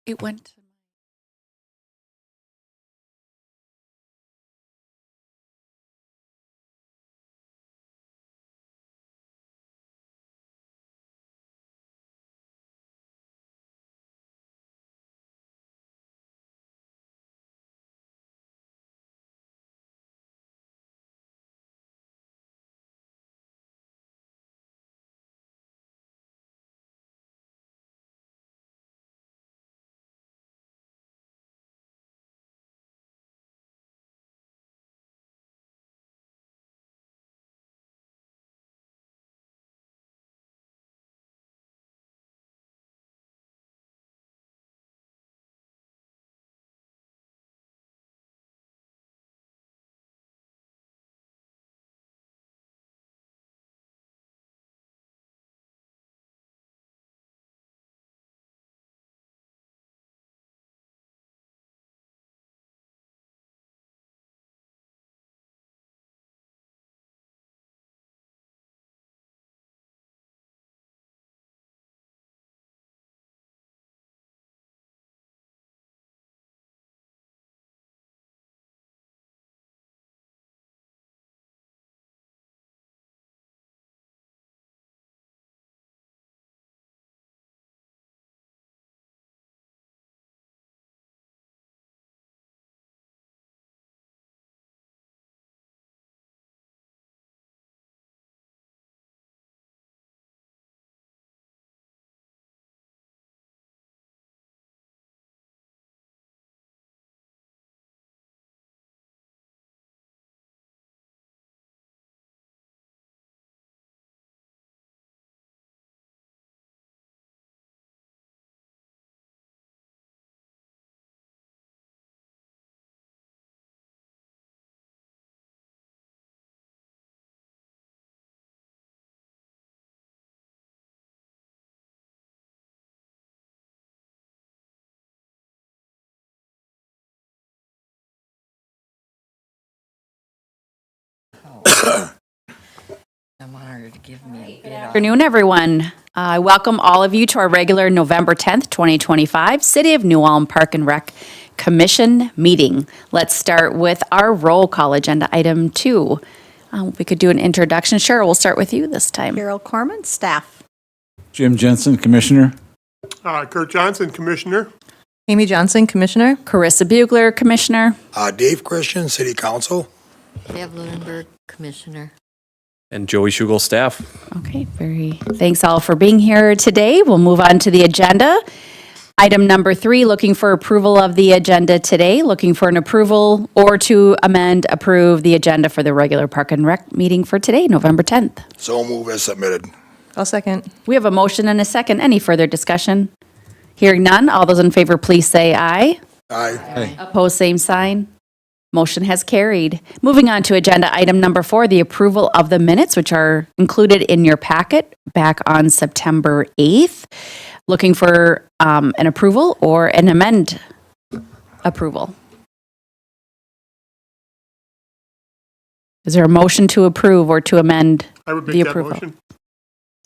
It went. I'm honored to give me a bid on. Afternoon, everyone. I welcome all of you to our regular November 10th, 2025 City of New Ulm Park and Rec Commission meeting. Let's start with our roll call agenda item 2. We could do an introduction. Cheryl, we'll start with you this time. Carol Corman, staff. Jim Jensen, Commissioner. Kurt Johnson, Commissioner. Amy Johnson, Commissioner. Carissa Bugler, Commissioner. Dave Christian, City Council. Deb Lunenberg, Commissioner. And Joey Schugel, staff. Okay, thanks all for being here today. We'll move on to the agenda. Item number 3, looking for approval of the agenda today, looking for an approval or to approve the agenda for the regular Park and Rec meeting for today, November 10th. So move as submitted. I'll second. We have a motion and a second. Any further discussion? Hearing none, all those in favor, please say aye. Aye. Opposed, same sign. Motion has carried. Moving on to agenda item number 4, the approval of the minutes, which are included in your packet back on September 8th. Looking for an approval or an amend approval. Is there a motion to approve or to amend I would the make that approval? motion.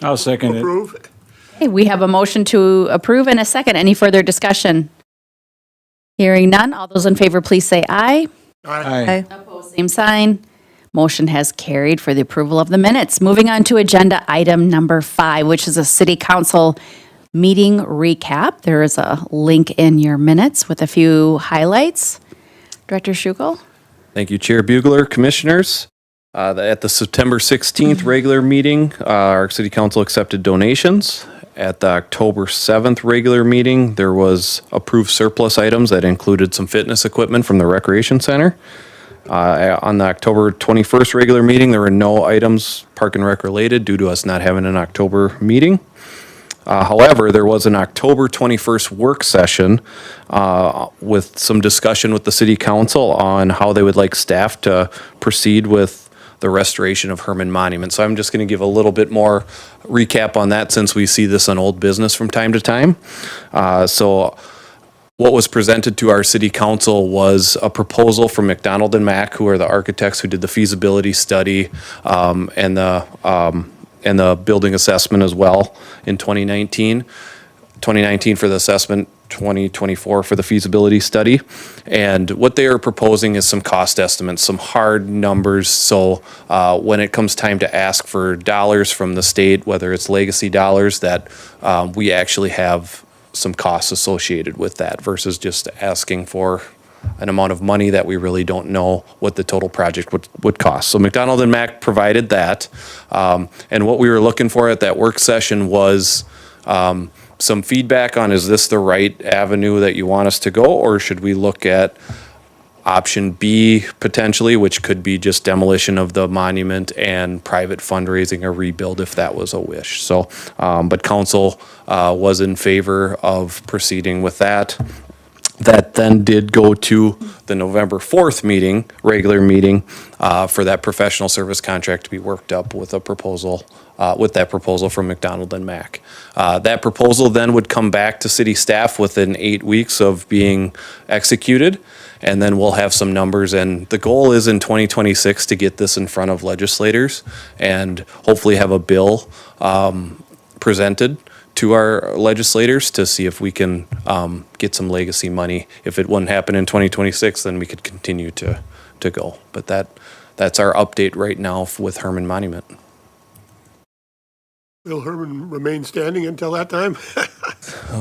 I'll second it. Approve. Okay, we have a motion to approve and a second. Any further discussion? Hearing none, all those in favor, please say aye. Aye. Opposed, same sign. Motion has carried for the approval of the minutes. Moving on to agenda item number 5, which is a city council meeting recap. There is a link in your minutes with a few highlights. Director Schugel? Thank you, Chair Bugler, Commissioners. At the September 16th regular meeting, our City Council accepted donations. At the October 7th regular meeting, there was approved surplus items that included some fitness equipment from the Recreation Center. On the October 21st regular meeting, there were no items Park and Rec related due to us not having an October meeting. However, there was an October 21st work session with some discussion with the City Council on how they would like staff to proceed with the restoration of Herman Monument. So I'm just going to give a little bit more recap on that since we see this on old business from time to time. So what was presented to our City Council was a proposal from McDonald and Mack, who are the architects who did the feasibility study and the building assessment as well in 2019. 2019 for the assessment, 2024 for the feasibility study. And what they are proposing is some cost estimates, some hard numbers. So when it comes time to ask for dollars from the state, whether it's legacy dollars, that we actually have some costs associated with that versus just asking for an amount of money that we really don't know what the total project would cost. So McDonald and Mack provided that. And what we were looking for at that work session was some feedback on, is this the right avenue that you want us to go, or should we look at option B potentially, which could be just demolition of the monument and private fundraising or rebuild if that was a wish. So, but council was in favor of proceeding with that. That then did go to the November 4th meeting, regular meeting, for that professional service contract to be worked up with a proposal, with that proposal from McDonald and Mack. That proposal then would come back to city staff within 8 weeks of being executed, and then we'll have some numbers. And the goal is in 2026 to get this in front of legislators and hopefully have a bill presented to our legislators to see if we can get some legacy money. If it wouldn't happen in 2026, then we could continue to go. But that's our update right now with Herman Monument. Will Herman remain standing until that time?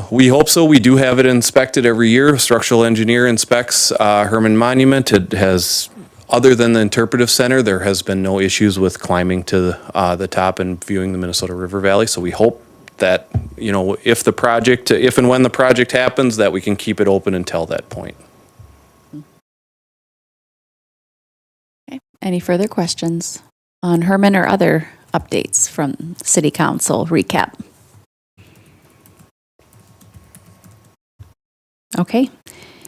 We hope so. We do have it inspected every year. Structural engineer inspects Herman Monument. It has, other than the interpretive center, there has been no issues with climbing to the top and viewing the Minnesota River Valley. So we hope that, you know, if and when the project happens, that we can keep it open until that point. Okay. Any further questions on Herman or other updates from City Council recap? Okay.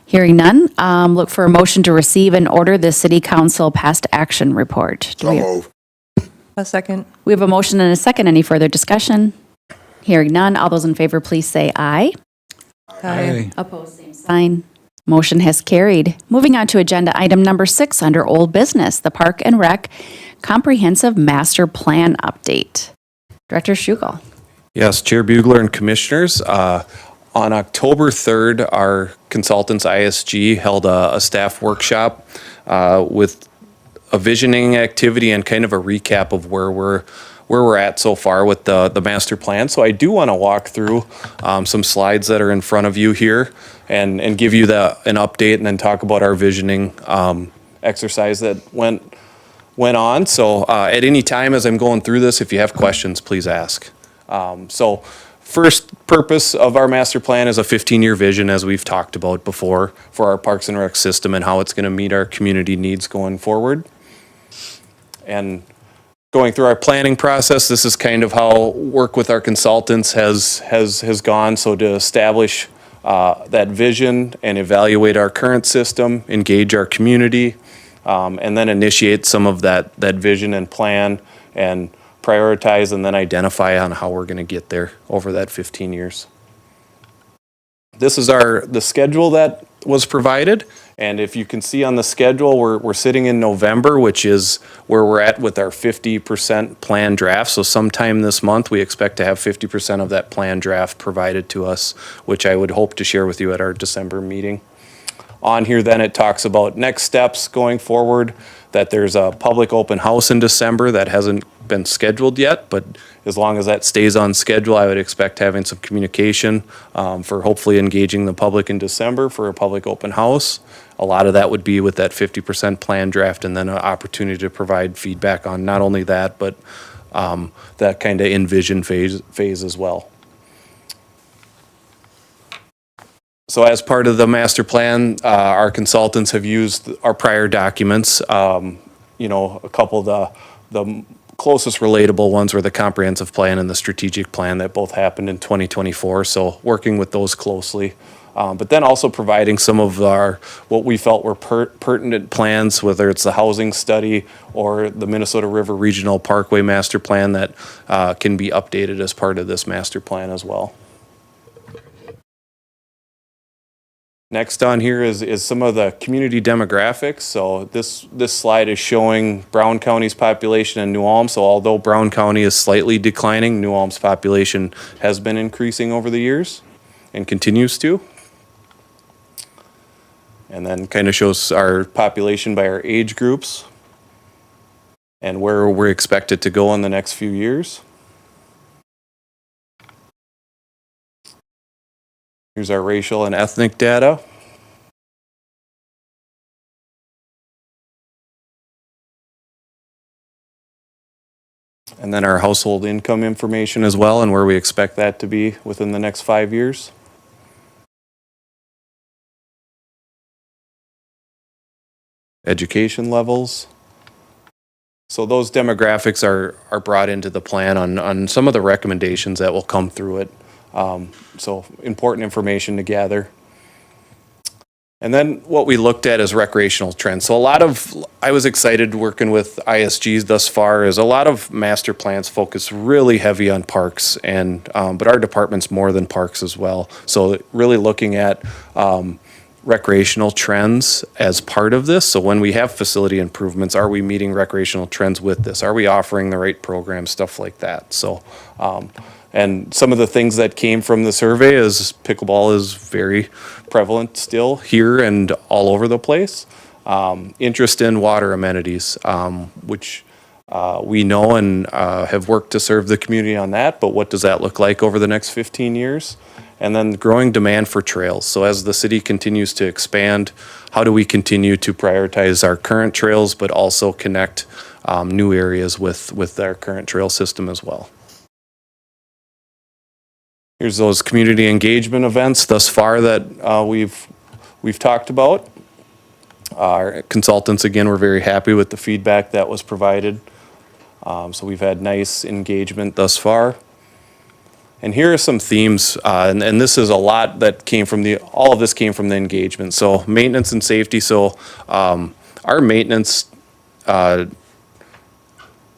Hearing none, look for a motion to receive and order the City Council past action report. So move. A second. We have a motion and a second. Any further discussion? Hearing none, all those in favor, please say aye. Aye. Opposed, same sign. Motion has carried. Moving on to agenda item number 6 under old business, the Park and Rec Comprehensive Master Plan Update. Director Schugel. Yes, Chair Bugler and Commissioners. On October 3rd, our consultants, ISG, held a staff workshop with a visioning activity and kind of a recap of where we're at so far with the master plan. So I do want to walk through some slides that are in front of you here and give you an update and then talk about our visioning exercise that went on. So at any time as I'm going through this, if you have questions, please ask. So first purpose of our master plan is a 15-year vision, as we've talked about before, for our Parks and Rec system and how it's going to meet our community needs going forward. And going through our planning process, this is kind of how work with our consultants has gone. So to establish that vision and evaluate our current system, engage our community, and then initiate some of that vision and plan and prioritize and then identify on how we're going to get there over that 15 years. This is the schedule that was provided. And if you can see on the schedule, we're sitting in November, which is where we're at with our 50% plan draft. So sometime this month, we expect to have 50% of that plan draft provided to us, which I would hope to share with you at our December meeting. On here, then it talks about next steps going forward, that there's a public open house in December that hasn't been scheduled yet, but as long as that stays on schedule, I would expect having some communication for hopefully engaging the public in December for a public open house. A lot of that would be with that 50% plan draft and then an opportunity to provide feedback on not only that, but that kind of envision phase as well. So as part of the master plan, our consultants have used our prior documents. You know, a couple of the closest relatable ones were the comprehensive plan and the strategic plan that both happened in 2024. So working with those closely. But then also providing some of what we felt were pertinent plans, whether it's the housing study or the Minnesota River Regional Parkway Master Plan that can be updated as part of this master plan as well. Next on here is some of the community demographics. So this slide is showing Brown County's population and New Ulm. So although Brown County is slightly declining, New Ulm's population has been increasing over the years and continues to. And then kind of shows our population by our age groups and where we're expected to go in the next few years. Here's our racial and ethnic data. And then our household income information as well, and where we expect that to be within the next 5 years. Education levels. So those demographics are brought into the plan on some of the recommendations that will come through it. So important information to gather. And then what we looked at is recreational trends. So I was excited working with ISGs thus far, is a lot of master plans focus really heavy on parks, and but our department's more than parks as well. So really looking at recreational trends as part of this. So when we have facility improvements, are we meeting recreational trends with this? Are we offering the right programs, stuff like that? So, and some of the things that came from the survey is pickleball is very prevalent still here and all over the place. Interest in water amenities, which we know and have worked to serve the community on that, but what does that look like over the next 15 years? And then growing demand for trails. So as the city continues to expand, how do we continue to prioritize our current trails, but also connect new areas with our current trail system as well? Here's those community engagement events thus far that we've talked about. Our consultants, again, were very happy with the feedback that was provided. So we've had nice engagement thus far. And here are some themes, and this is a lot that came from all of this came from the engagement. So maintenance and safety. So our maintenance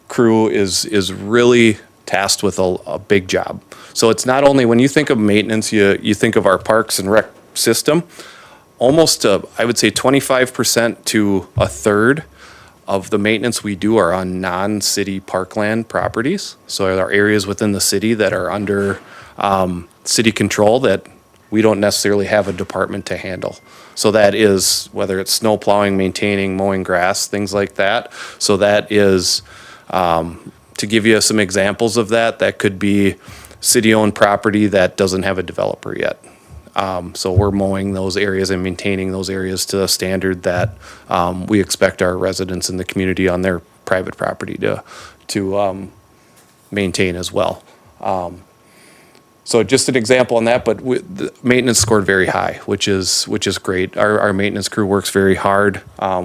crew is really tasked with a big job. So it's not only when you think of maintenance, you think of our parks and rec system. Almost, I would say 25% to a third of the maintenance we do are on non-city parkland properties. So there are areas within the city that are under city control that we don't necessarily have a department to handle. So that is whether it's snow plowing, maintaining, mowing grass, things like that. So that is, to give you some examples of that, that could be city-owned property that doesn't have a developer yet. So we're mowing those areas and maintaining those areas to a standard that we expect our residents in the community on their private property to maintain as well. So just an example on that, but the maintenance scored very high, which is great. Our maintenance crew works very hard.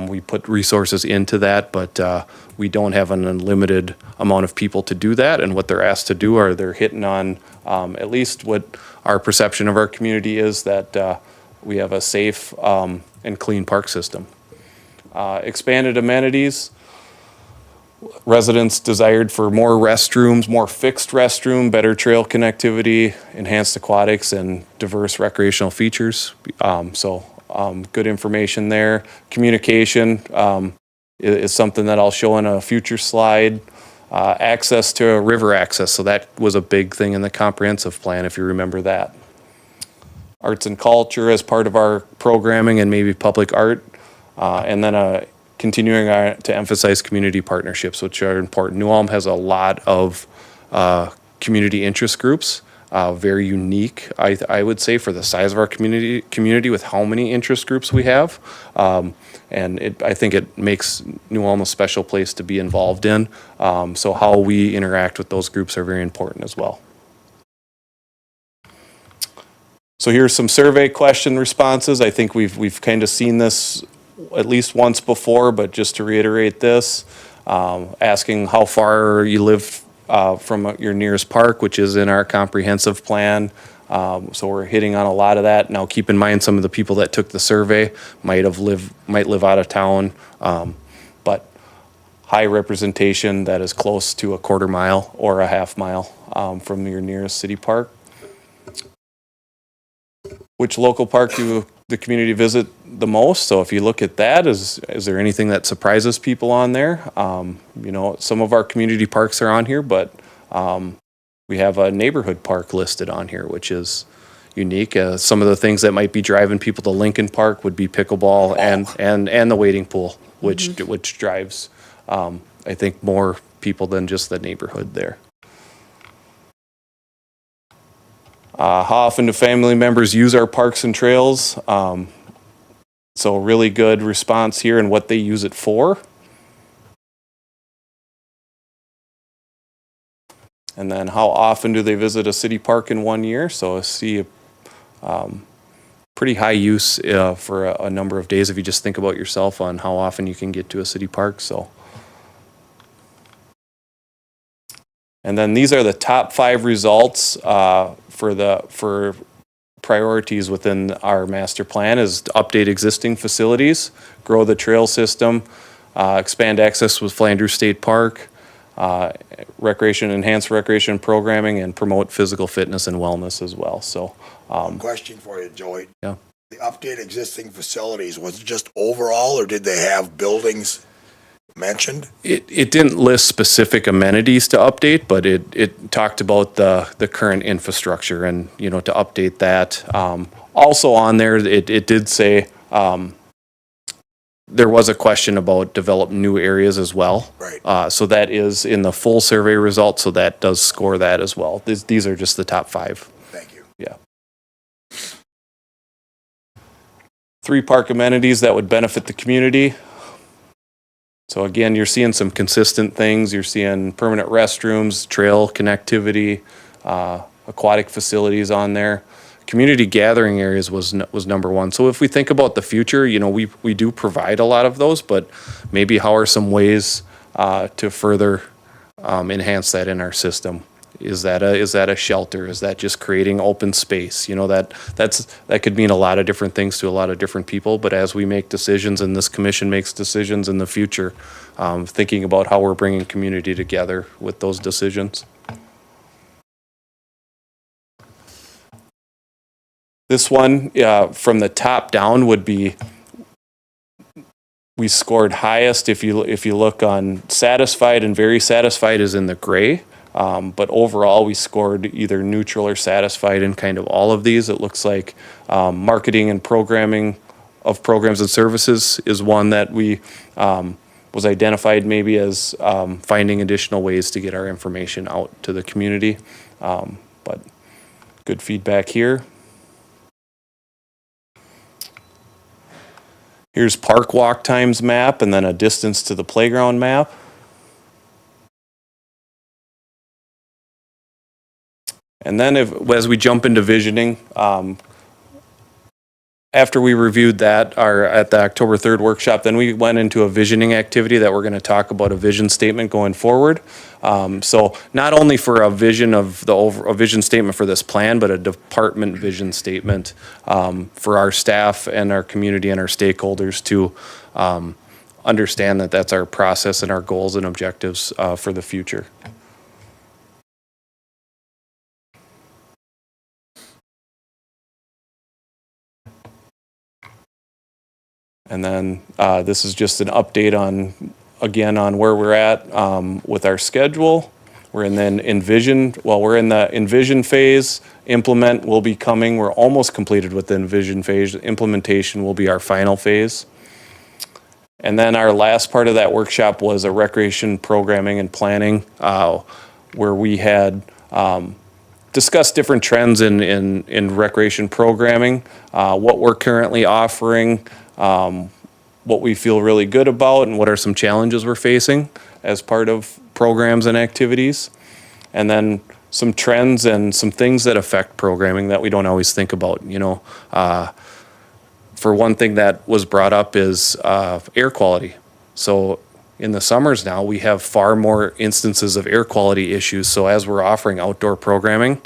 We put resources into that, but we don't have an unlimited amount of people to do that. And what they're asked to do are they're hitting on at least what our perception of our community is, that we have a safe and clean park system. Expanded amenities. Residents desired for more restrooms, more fixed restroom, better trail connectivity, enhanced aquatics, and diverse recreational features. Good information there. Communication is something that I'll show in a future slide. Access to river access, so that was a big thing in the comprehensive plan, if you remember that. Arts and culture as part of our programming, and maybe public art, and then continuing to emphasize community partnerships, which are important. New Ulm has a lot of community interest groups, very unique, I would say, for the size of our community with how many interest groups we have. And I think it makes New Ulm a special place to be involved in. So how we interact with those groups are very important as well. So here's some survey question responses. I think we've kind of seen this at least once before, but just to reiterate this, asking how far you live from your nearest park, which is in our comprehensive plan. So we're hitting on a lot of that. Now keep in mind some of the people that took the survey might live out of town, but high representation that is close to a quarter mile or a half mile from your nearest city park. Which local park do the community visit the most? So if you look at that, is there anything that surprises people on there? Some of our community parks are on here, but we have a neighborhood park listed on here, which is unique. Some of the things that might be driving people to Lincoln Park would be pickleball and the wading pool, which drives, I think, more people than just the neighborhood there. How often do family members use our parks and trails? So really good response here and what they use it for. And then how often do they visit a city park in 1 year? So I see pretty high use for a number of days if you just think about yourself on how often you can get to a city park. So, and then these are the top 5 results for priorities within our master plan: is to update existing facilities, grow the trail system, expand access with Flanders State Park, enhance recreation programming, and promote physical fitness and wellness as well. So, Question for you, Joey. yeah. The update existing facilities, was it just overall, or did they have buildings mentioned? It didn't list specific amenities to update, but it talked about the current infrastructure and, to update that. Also on there, it did say, there was a question about develop new areas as well. Right. So that is in the full survey results, so that does score that as well. These are just the top 5. Thank you. Yeah. 3 park amenities that would benefit the community. So again, you're seeing some consistent things. You're seeing permanent restrooms, trail connectivity, aquatic facilities on there. Community gathering areas was number 1. So if we think about the future, we do provide a lot of those, but maybe how are some ways to further enhance that in our system? Is that a shelter? Is that just creating open space? That could mean a lot of different things to a lot of different people. But as we make decisions, and this commission makes decisions in the future, thinking about how we're bringing community together with those decisions. This one, from the top down, would be, we scored highest if you look on satisfied and very satisfied is in the gray. But overall, we scored either neutral or satisfied in kind of all of these. It looks like marketing and programming of programs and services is one that we was identified maybe as finding additional ways to get our information out to the community. But good feedback here. Here's park walk times map and then a distance to the playground map. And then as we jump into visioning, after we reviewed that at the October 3rd workshop, then we went into a visioning activity that we're going to talk about a vision statement going forward. So not only for a vision of a vision statement for this plan, but a department vision statement for our staff and our community and our stakeholders to understand that that's our process and our goals and objectives for the future. And then this is just an update on where we're at with our schedule. We're in the envision phase. Implement will be coming. We're almost completed with the envision phase. Implementation will be our final phase. And then our last part of that workshop was a recreation programming and planning, where we had discussed different trends in recreation programming, what we're currently offering, what we feel really good about, and what are some challenges we're facing as part of programs and activities. And then some trends and some things that affect programming that we don't always think about. For one thing that was brought up is air quality. So in the summers now, we have far more instances of air quality issues. So as we're offering outdoor programming,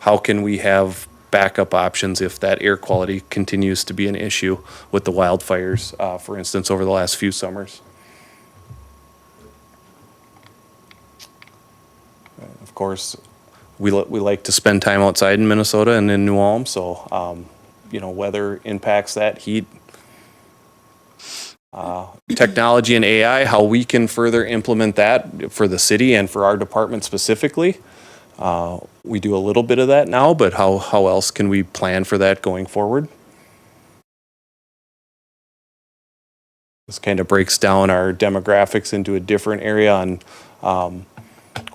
how can we have backup options if that air quality continues to be an issue with the wildfires, for instance, over the last few summers? Of course, we like to spend time outside in Minnesota and in New Ulm, so weather impacts that, heat, technology and AI, how we can further implement that for the city and for our department specifically. We do a little bit of that now, but how else can we plan for that going forward? This kind of breaks down our demographics into a different area on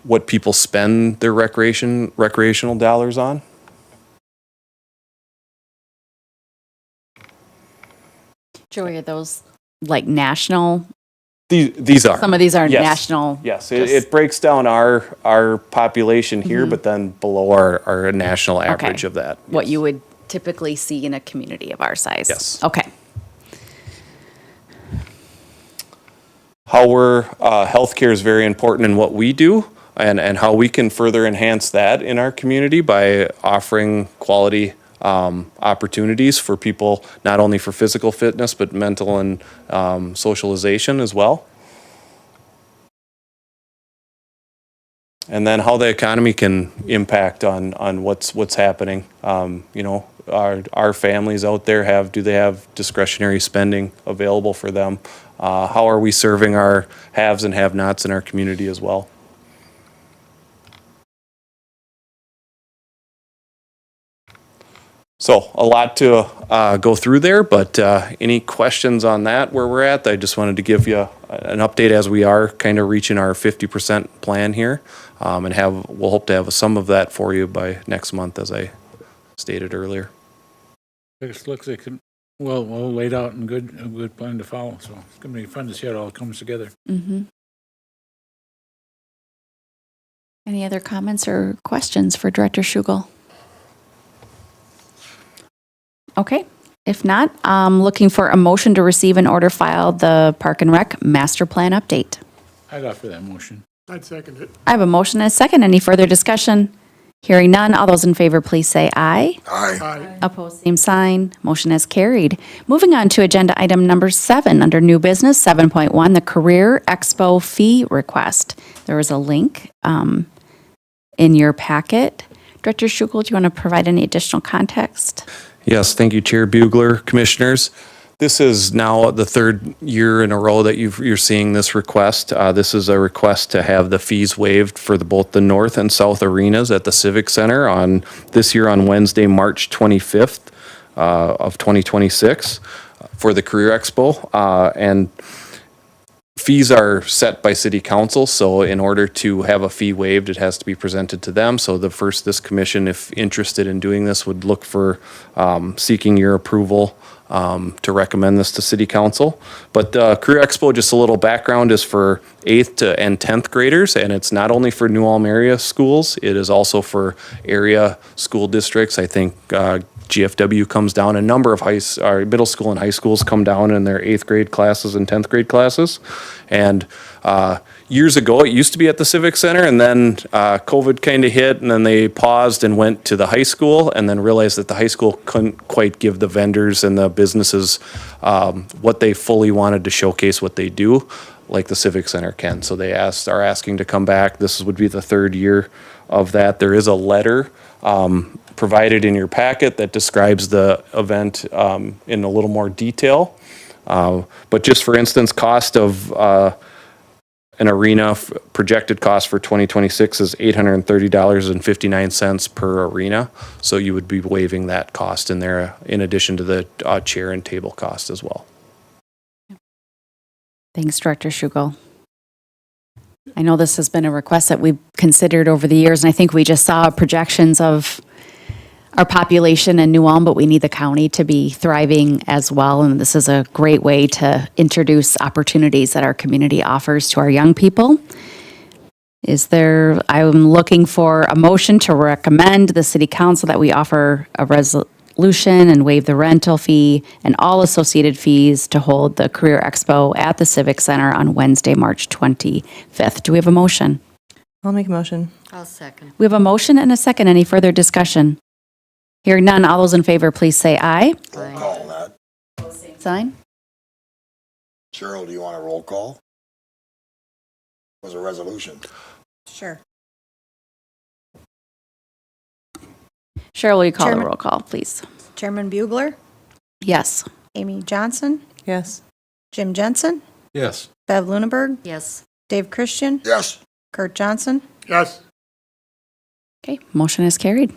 what people spend their recreational dollars on. Joey, are those like national? These are. Some of these are Yes. national. Yes, just- it breaks down our population here, but then below our national average of that. What Yes. you would typically see in a community of our size. Yes. Okay. How healthcare is very important in what we do, and how we can further enhance that in our community by offering quality opportunities for people, not only for physical fitness, but mental and socialization as well. And then how the economy can impact on what's happening. You know, our families out there do they have discretionary spending available for them? How are we serving our haves and have-nots in our community as well? So a lot to go through there, but any questions on that where we're at? I just wanted to give you an update as we are kind of reaching our 50% plan here, and we'll hope to have some of that for you by next month, as I stated earlier. It looks like, well laid out and a good plan to follow, so it's gonna be fun to see how it all comes together. Mm-hmm. Any other comments or questions for Director Schugel? Okay. If not, I'm looking for a motion to receive and order file the Park and Rec Master Plan Update. I'd offer that motion. I'd second it. I have a motion and a second. Any further discussion? Hearing none, all those in favor, please say aye. Aye. Aye. Opposed, same sign. Motion has carried. Moving on to agenda item number 7, under new business, 7.1, the Career Expo fee request. There is a link in your packet. Director Schugel, do you want to provide any additional context? Yes, thank you, Chair Bugler, Commissioners. This is now the third year in a row that you're seeing this request. This is a request to have the fees waived for both the north and south arenas at the Civic Center this year on Wednesday, March 25th of 2026 for the Career Expo. And fees are set by City Council, so in order to have a fee waived, it has to be presented to them. So this commission, if interested in doing this, would look for seeking your approval to recommend this to City Council. But Career Expo, just a little background, is for 8th and 10th graders, and it's not only for New Ulm area schools, it is also for area school districts. I think GFW comes down, a number of middle school and high schools come down in their 8th grade classes and 10th grade classes. And years ago, it used to be at the Civic Center, and then COVID kind of hit, and then they paused and went to the high school, and then realized that the high school couldn't quite give the vendors and the businesses what they fully wanted to showcase what they do, like the Civic Center can. So they are asking to come back. This would be the third year of that. There is a letter provided in your packet that describes the event in a little more detail. But just for instance, cost of an arena projected cost for 2026 is $830.59 per arena. So you would be waiving that cost in there in addition to the chair and table cost as well. Thanks, Director Schugel. I know this has been a request that we've considered over the years, and I think we just saw projections of our population in New Ulm, but we need the county to be thriving as well. And this is a great way to introduce opportunities that our community offers to our young people. I'm looking for a motion to recommend the City Council that we offer a resolution and waive the rental fee and all associated fees to hold the Career Expo at the Civic Center on Wednesday, March 25th. Do we have a motion? I'll make a motion. I'll second. We have a motion and a second. Any further discussion? Hearing none, all those in favor, please say aye. Roll call on that. Sign. Cheryl, do you want a roll call? It was a resolution. Sure. Cheryl, will you call the Chairman. roll call, please? Chairman Bugler, Yes. Amy Johnson, Yes. Jim Jensen, Yes. Bev Lunenberg, Yes. Dave Christian, Yes. Kurt Johnson, Yes. Okay, motion is carried.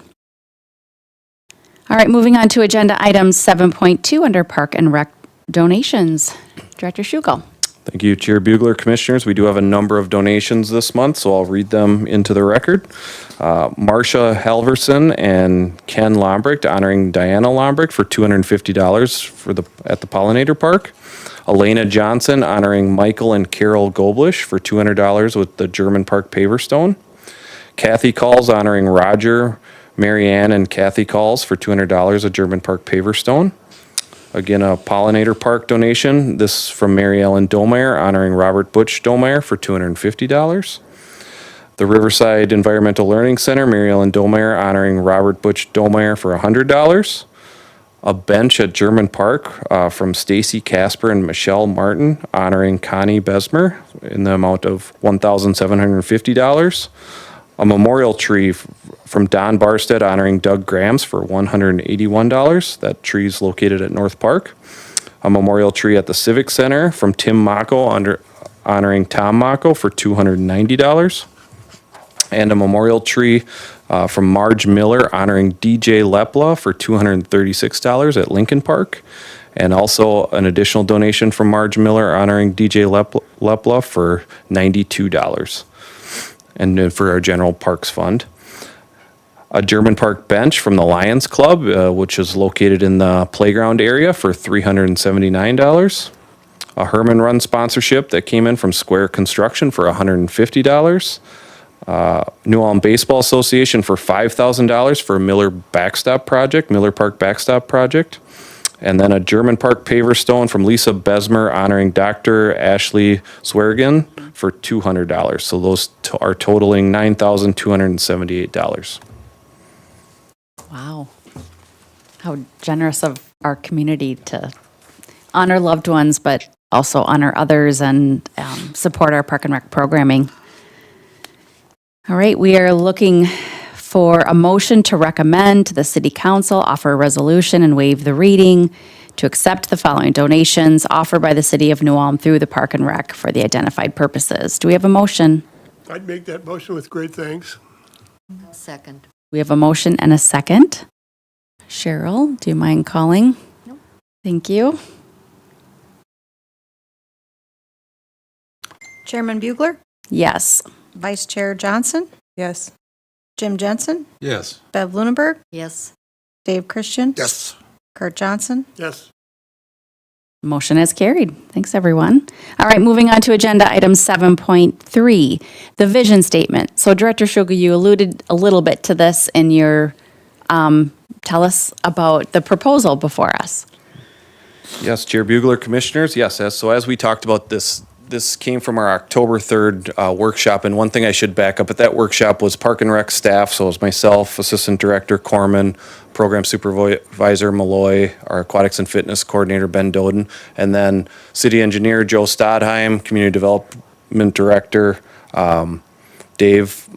All right, moving on to agenda item 7.2 under Park and Rec donations. Director Schugel. Thank you, Chair Bugler. Commissioners, we do have a number of donations this month, so I'll read them into the record. Marcia Halverson and Ken Lombricht honoring Diana Lombricht for $250 at the Pollinator Park. Elena Johnson honoring Michael and Carol Goblish for $200 with the German Park Paver Stone. Kathy Calls honoring Roger, Marianne, and Kathy Calls for $200 a German Park Paver Stone. Again, a Pollinator Park donation. This from Mary Ellen Domeyer honoring Robert Butch Domeyer for $250. The Riverside Environmental Learning Center, Mary Ellen Domeyer honoring Robert Butch Domeyer for $100. A bench at German Park from Stacy Casper and Michelle Martin honoring Connie Besmer in the amount of $1,750. A memorial tree from Don Barstead honoring Doug Grams for $181. That tree is located at North Park. A memorial tree at the Civic Center from Tim Mako honoring Tom Mako for $290. And a memorial tree from Marge Miller honoring DJ Lepla for $236 at Lincoln Park. And also an additional donation from Marge Miller honoring DJ Lepla for $92. And for our general parks fund. A German Park bench from the Lions Club, which is located in the playground area for $379. A Herman Run sponsorship that came in from Square Construction for $150. New Ulm Baseball Association for $5,000 for Miller Park Backstop Project. And then a German Park Paver Stone from Lisa Besmer honoring Dr. Ashley Sweargin for $200. So those are totaling $9,278. Wow. How generous of our community to honor loved ones, but also honor others and support our Park and Rec programming. All right, we are looking for a motion to recommend to the City Council, offer a resolution and waive the reading to accept the following donations offered by the City of New Ulm through the Park and Rec for the identified purposes. Do we have a motion? I'd make that motion with great thanks. Second. We have a motion and a second. Cheryl, do you mind calling? No. Thank you. Chairman Bugler, Yes. Vice Chair Johnson, Yes. Jim Jensen, Yes. Bev Lunenberg, Yes. Dave Christian, Yes. Kurt Johnson, Yes. Motion is carried. Thanks, everyone. All right, moving on to agenda item 7.3, the vision statement. So Director Shuga, you alluded a little bit to this in your, tell us about the proposal before us. Yes, Chair Bugler, Commissioners. Yes, so as we talked about this came from our October 3rd workshop, and one thing I should back up, at that workshop was Park and Rec staff, so it was myself, Assistant Director Corman, Program Supervisor Malloy, our Aquatics and Fitness Coordinator Ben Doden, and then City Engineer Joe Stodheim, Community Development Director Dave,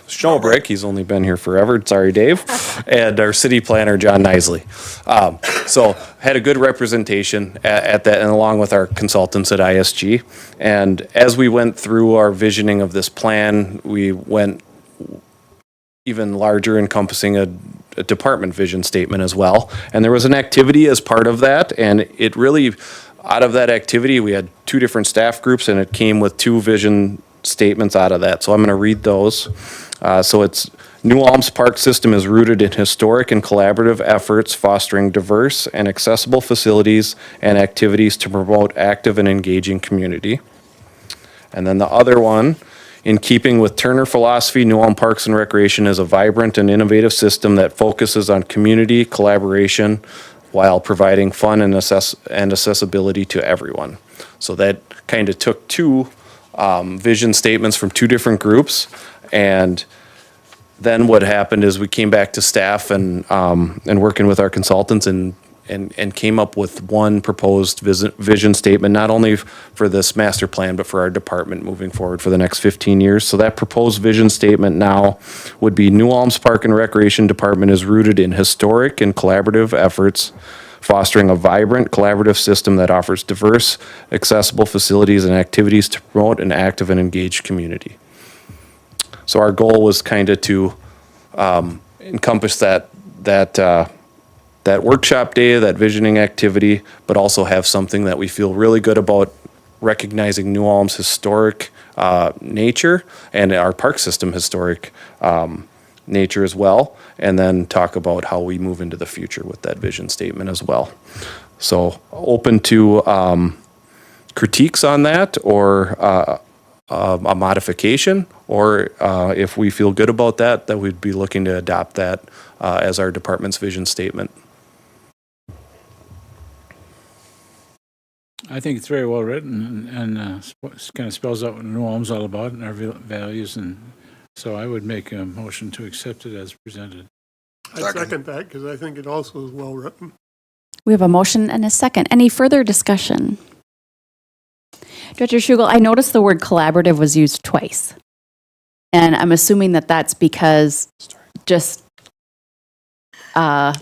Schnobrick, he's only been here forever, sorry Dave, and our City Planner John Nisley. So had a good representation at that, and along with our consultants at ISG. And as we went through our visioning of this plan, we went even larger, encompassing a department vision statement as well. And there was an activity as part of that, and it really, out of that activity, we had 2 different staff groups, and it came with 2 vision statements out of that. So I'm going to read those. So it's New Ulm's park system is rooted in historic and collaborative efforts fostering diverse and accessible facilities and activities to promote active and engaging community. And then the other one, in keeping with Turner philosophy, New Ulm Parks and Recreation is a vibrant and innovative system that focuses on community collaboration while providing fun and accessibility to everyone. So that kind of took 2 vision statements from 2 different groups, and then what happened is we came back to staff and working with our consultants and came up with one proposed vision statement, not only for this master plan, but for our department moving forward for the next 15 years. So that proposed vision statement now would be New Ulm's Park and Recreation Department is rooted in historic and collaborative efforts fostering a vibrant, collaborative system that offers diverse, accessible facilities and activities to promote an active and engaged community. So our goal was kind of to encompass that workshop day, that visioning activity, but also have something that we feel really good about, recognizing New Ulm's historic nature and our park system historic nature as well, and then talk about how we move into the future with that vision statement as well. So open to critiques on that, or a modification, or if we feel good about that, that we'd be looking to adopt that as our department's vision statement. I think it's very well written and kind of spells out what New Ulm's all about and our values. And so I would make a motion to accept it as presented. I second that because I think it also is well written. We have a motion and a second. Any further discussion? Director Schugel, I noticed the word collaborative was used twice. And I'm assuming that that's because just that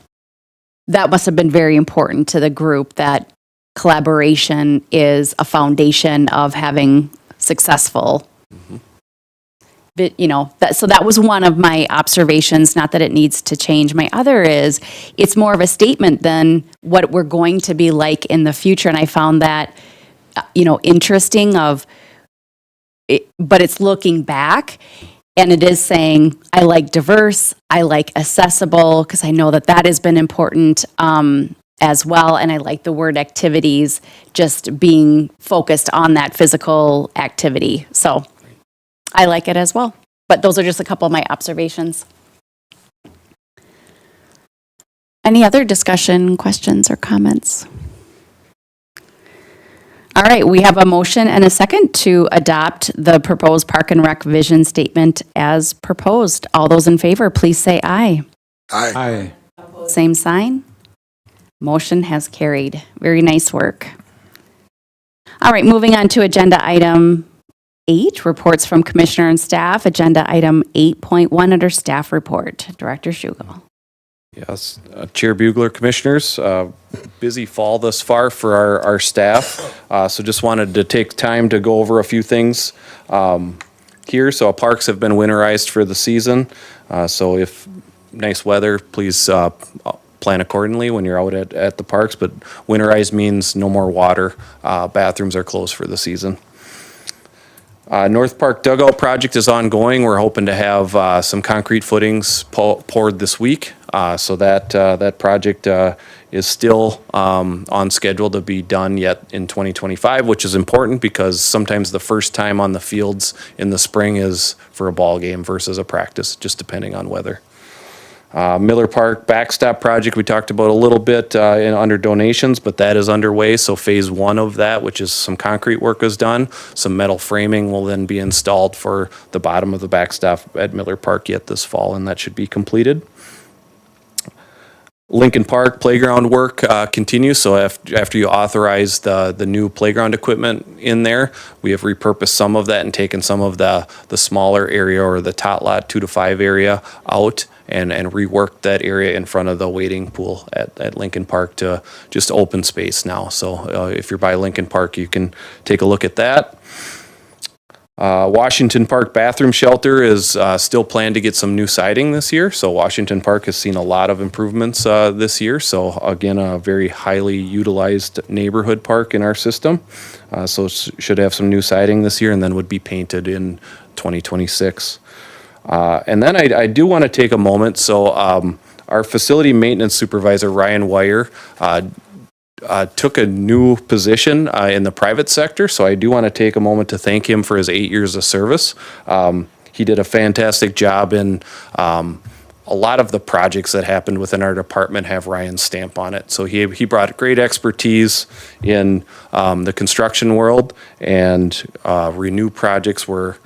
must have been very important to the group, that collaboration is a foundation of having successful. But, you know, so that was one of my observations, not that it needs to change. My other is it's more of a statement than what we're going to be like in the future. And I found that, you know, interesting of it, but it's looking back, and it is saying, I like diverse, I like accessible, because I know that that has been important as well. And I like the word activities, just being focused on that physical activity. So I like it as well. But those are just a couple of my observations. Any other discussion, questions, or comments? All right, we have a motion and a second to adopt the proposed Park and Rec vision statement as proposed. All those in favor, please say aye. Aye. Aye. Same sign. Motion has carried. Very nice work. All right, moving on to agenda item 8, reports from commissioner and staff. Agenda item 8.1 under staff report. Director Schugel. Yes, Chair Bugler, Commissioners, busy fall thus far for our staff. So just wanted to take time to go over a few things here. So our parks have been winterized for the season. So if nice weather, please plan accordingly when you're out at the parks. But winterized means no more water. Bathrooms are closed for the season. North Park Dugout project is ongoing. We're hoping to have some concrete footings poured this week. So that project is still on schedule to be done yet in 2025, which is important because sometimes the first time on the fields in the spring is for a ball game versus a practice, just depending on weather. Miller Park backstop project we talked about a little bit under donations, but that is underway. So phase 1 of that, which is some concrete work, is done. Some metal framing will then be installed for the bottom of the backstop at Miller Park yet this fall, and that should be completed. Lincoln Park playground work continues. So after you authorize the new playground equipment in there, we have repurposed some of that and taken some of the smaller area or the tot lot 2 to 5 area out and reworked that area in front of the wading pool at Lincoln Park to just open space now. So if you're by Lincoln Park, you can take a look at that. Washington Park bathroom shelter is still planned to get some new siding this year. So Washington Park has seen a lot of improvements this year. So again, a very highly utilized neighborhood park in our system. So should have some new siding this year and then would be painted in 2026. And then I do want to take a moment. So our facility maintenance supervisor, Ryan Wire, took a new position in the private sector. So I do want to take a moment to thank him for his 8 years of service. He did a fantastic job in a lot of the projects that happened within our department have Ryan's stamp on it. So he brought great expertise in the construction world, and renew projects were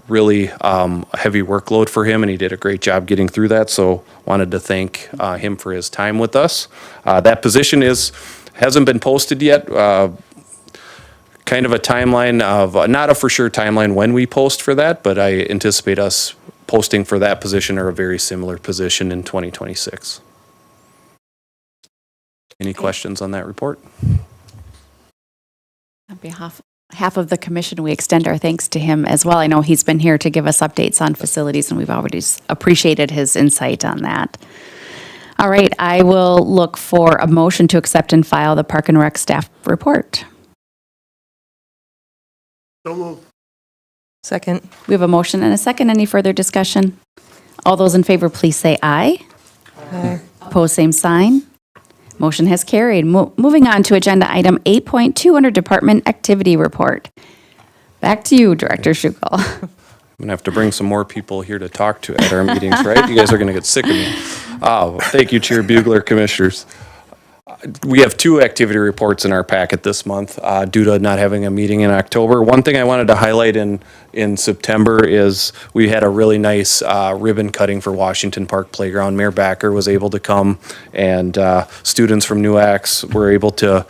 really a heavy workload for him, and he did a great job getting through that. So wanted to thank him for his time with us. That position hasn't been posted yet. Kind of a timeline of, not a for sure timeline when we post for that, but I anticipate us posting for that position or a very similar position in 2026. Any questions on that report? On behalf behalf of the commission, we extend our thanks to him as well. I know he's been here to give us updates on facilities, and we've already appreciated his insight on that. All right, I will look for a motion to accept and file the Park and Rec staff report. So moved. Second. We have a motion and a second. Any further discussion? All those in favor, please say aye. Aye. Opposed, same sign. Motion has carried. Moving on to agenda item 8.2 under Department Activity Report. Back to you, Director Schugel. I'm going to have to bring some more people here to talk to at our meetings, right? You guys are going to get sick of me. Thank you, Chair Bugler, Commissioners. We have 2 activity reports in our packet this month due to not having a meeting in October. One thing I wanted to highlight in September is we had a really nice ribbon cutting for Washington Park Playground. Mayor Backer was able to come, and students from NUACS were able to,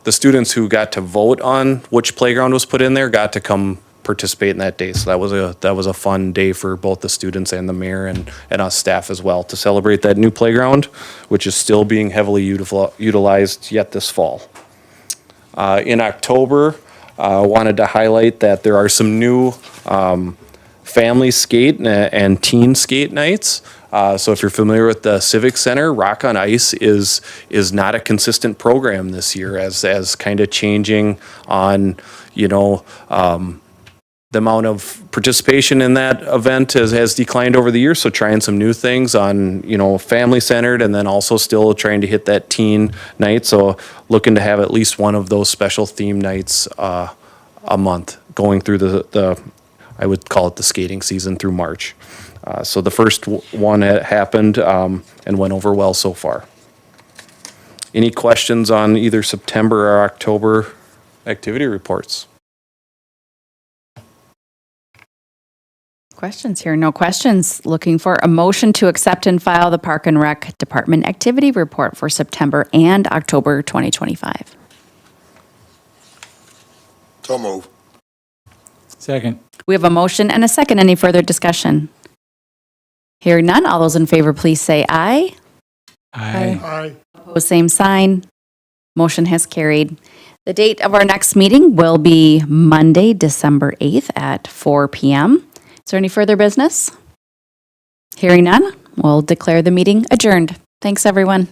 the students who got to vote on which playground was put in there got to come participate in that day. So that was a fun day for both the students and the mayor and us staff as well to celebrate that new playground, which is still being heavily utilized yet this fall. In October, I wanted to highlight that there are some new family skate and teen skate nights. So if you're familiar with the Civic Center, Rock on Ice is not a consistent program this year, as kind of changing on, the amount of participation in that event has declined over the years. So trying some new things on, family centered, and then also still trying to hit that teen night. So looking to have at least one of those special theme nights a month going through the I would call it the skating season through March. So the first one happened and went over well so far. Any questions on either September or October activity reports? Questions here? No questions. Looking for a motion to accept and file the Park and Rec Department Activity Report for September and October 2025. So move. Second. We have a motion and a second. Any further discussion? Hearing none, all those in favor, please say aye. Aye. Aye. Opposed, same sign. Motion has carried. The date of our next meeting will be Monday, December 8th at 4 p.m. Is there any further business? Hearing none, we'll declare the meeting adjourned. Thanks, everyone.